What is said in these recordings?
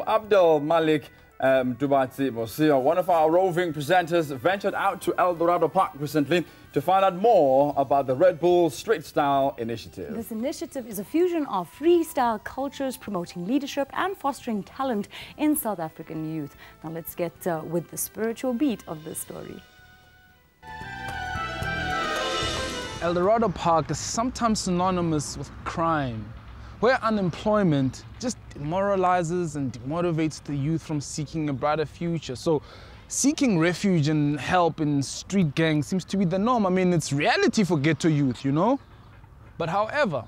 Abdul Malik Dubati Mosio, one of our roving presenters, ventured out to El Dorado Park recently to find out more about the Redbull Street Style initiative. This initiative is a fusion of freestyle cultures, promoting leadership and fostering talent in South African youth. Now let's get with the spiritual beat of this story. El Dorado Park is sometimes synonymous with crime, where unemployment just demoralizes and demotivates the youth from seeking a brighter future. So seeking refuge and help in street gangs seems to be the norm. I mean, it's reality for ghetto youth, you know? But however,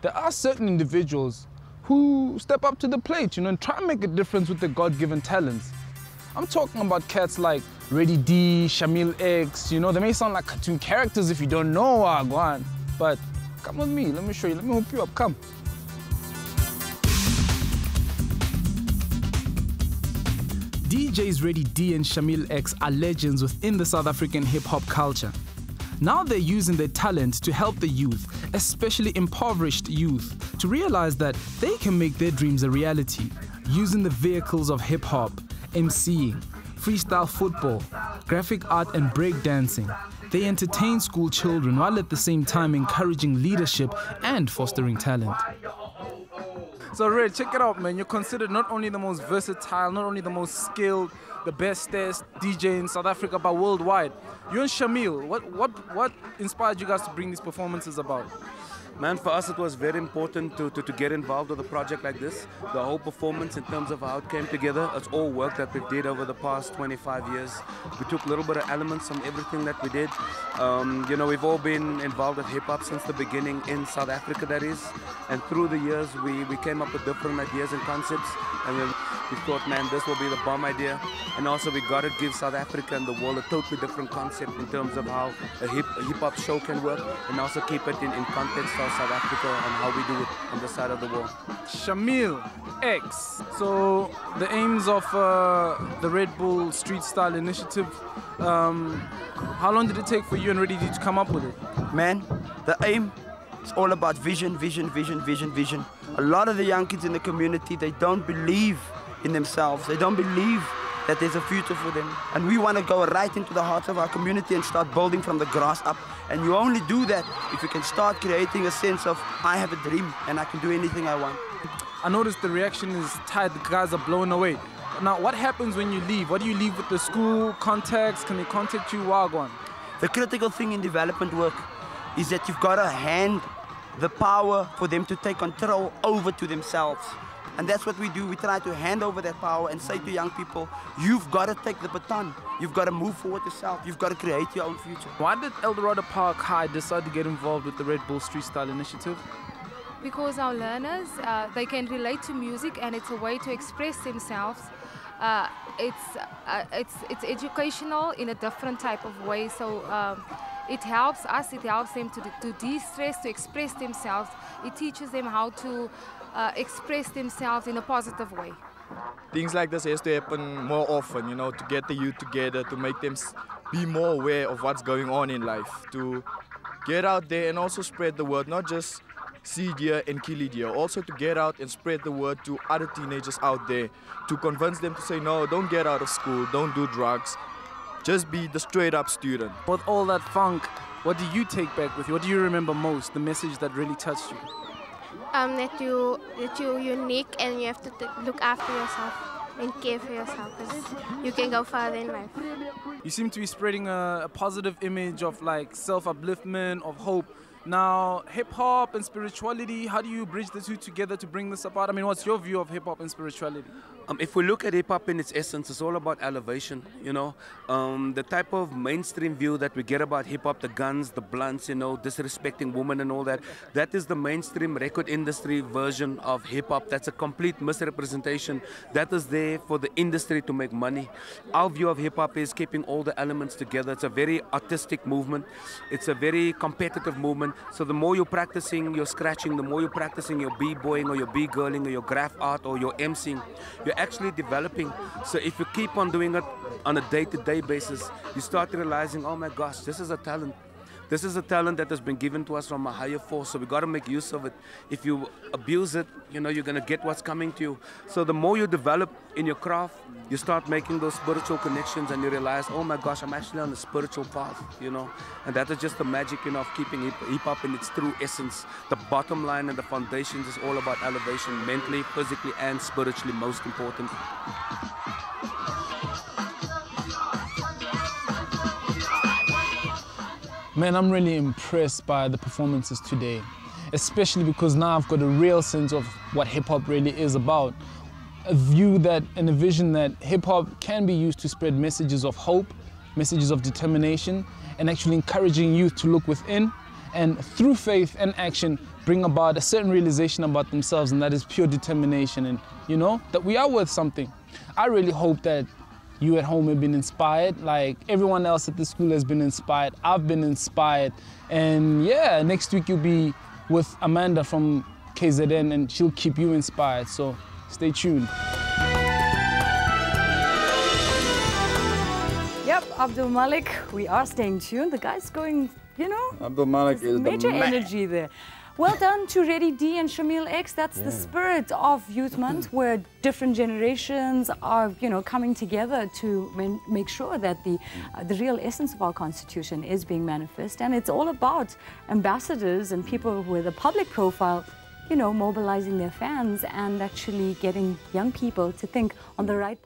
there are certain individuals who step up to the plate, you know, and try and make a difference with their God-given talents. I'm talking about cats like Reddy D, Shamiel X, you know, they may sound like cartoon characters if you don't know Wagwan. But come with me, let me show you, let me hook you up, come. DJs Reddy D and Shamiel X are legends within the South African hip-hop culture. Now they're using their talent to help the youth, especially impoverished youth, to realize that they can make their dreams a reality, using the vehicles of hip-hop, MCing, freestyle football, graphic art and breakdancing. They entertain school children while at the same time encouraging leadership and fostering talent. So Red, check it out, man. You're considered not only the most versatile, not only the most skilled, the bestest DJ in South Africa, but worldwide. You and Shamiel, what inspired you guys to bring these performances about? Man, for us it was very important to get involved with a project like this. The whole performance in terms of how it came together, it's all work that we did over the past 25 years. We took a little bit of elements from everything that we did. You know, we've all been involved with hip-hop since the beginning in South Africa, that is. And through the years, we came up with different ideas and concepts. And we thought, man, this will be the bomb idea. And also we got to give South Africa and the world a totally different concept in terms of how a hip-hop show can work, and also keep it in context of South Africa and how we do it on the side of the world. Shamiel X. So the aims of the Redbull Street Style initiative, how long did it take for you and Reddy D to come up with it? Man, the aim is all about vision, vision, vision, vision, vision. A lot of the young kids in the community, they don't believe in themselves. They don't believe that there's a future for them. And we want to go right into the heart of our community and start building from the grass up. And you only do that if you can start creating a sense of, I have a dream and I can do anything I want. I noticed the reaction is tight, the guys are blown away. Now, what happens when you leave? What do you leave with the school contacts? Can they contact you, Wagwan? The critical thing in development work is that you've got to hand the power for them to take control over to themselves. And that's what we do. We try to hand over that power and say to young people, you've got to take the baton. You've got to move forward yourself. You've got to create your own future. Why did El Dorado Park High decide to get involved with the Redbull Street Style initiative? Because our learners, they can relate to music, and it's a way to express themselves. It's educational in a different type of way. So it helps us, it helps them to de-stress, to express themselves. It teaches them how to express themselves in a positive way. Things like this has to happen more often, you know, to get the youth together, to make them be more aware of what's going on in life, to get out there and also spread the word, not just seed here and kill it here, also to get out and spread the word to other teenagers out there, to convince them to say, no, don't get out of school, don't do drugs, just be the straight up student. With all that funk, what do you take back with you? What do you remember most, the message that really touched you? That you're unique and you have to look after yourself and care for yourself, because you can go farther in life. You seem to be spreading a positive image of like self-upliftment, of hope. Now, hip-hop and spirituality, how do you bridge the two together to bring this about? I mean, what's your view of hip-hop and spirituality? If we look at hip-hop in its essence, it's all about elevation, you know. The type of mainstream view that we get about hip-hop, the guns, the blunts, you know, disrespecting women and all that, that is the mainstream record industry version of hip-hop. That's a complete misrepresentation. That is there for the industry to make money. Our view of hip-hop is keeping all the elements together. It's a very artistic movement. It's a very competitive movement. So the more you're practicing your scratching, the more you're practicing your b-boying or your b-girling or your graph art or your MCing, you're actually developing. So if you keep on doing it on a day-to-day basis, you start realizing, oh my gosh, this is a talent. this is a talent that has been given to us from a higher force, so we got to make use of it. If you abuse it, you know, you're going to get what's coming to you. So the more you develop in your craft, you start making those spiritual connections and you realize, oh my gosh, I'm actually on a spiritual path, you know. And that is just the magic, you know, of keeping hip-hop in its true essence. The bottom line and the foundations is all about elevation, mentally, physically, and spiritually, most important. Man, I'm really impressed by the performances today, especially because now I've got a real sense of what hip-hop really is about. A view that and a vision that hip-hop can be used to spread messages of hope, messages of determination, and actually encouraging youth to look within and through faith and action bring about a certain realization about themselves, and that is pure determination, and you know, that we are worth something. I really hope that you at home have been inspired, like everyone else at the school has been inspired. I've been inspired. And yeah, next week you'll be with Amanda from KZN and she'll keep you inspired. So stay tuned. Yep, Abdul Malik, we are staying tuned. The guy's going, you know, Abdul Malik is major the man. energy there. Well done to Reddy D and Shamiel X. That's the spirit of Youth Month, where different generations are, you know, coming together to make sure that the real essence of our Constitution is being manifest. And it's all about ambassadors and people with a public profile, you know, mobilizing their fans and actually getting young people to think on the right path.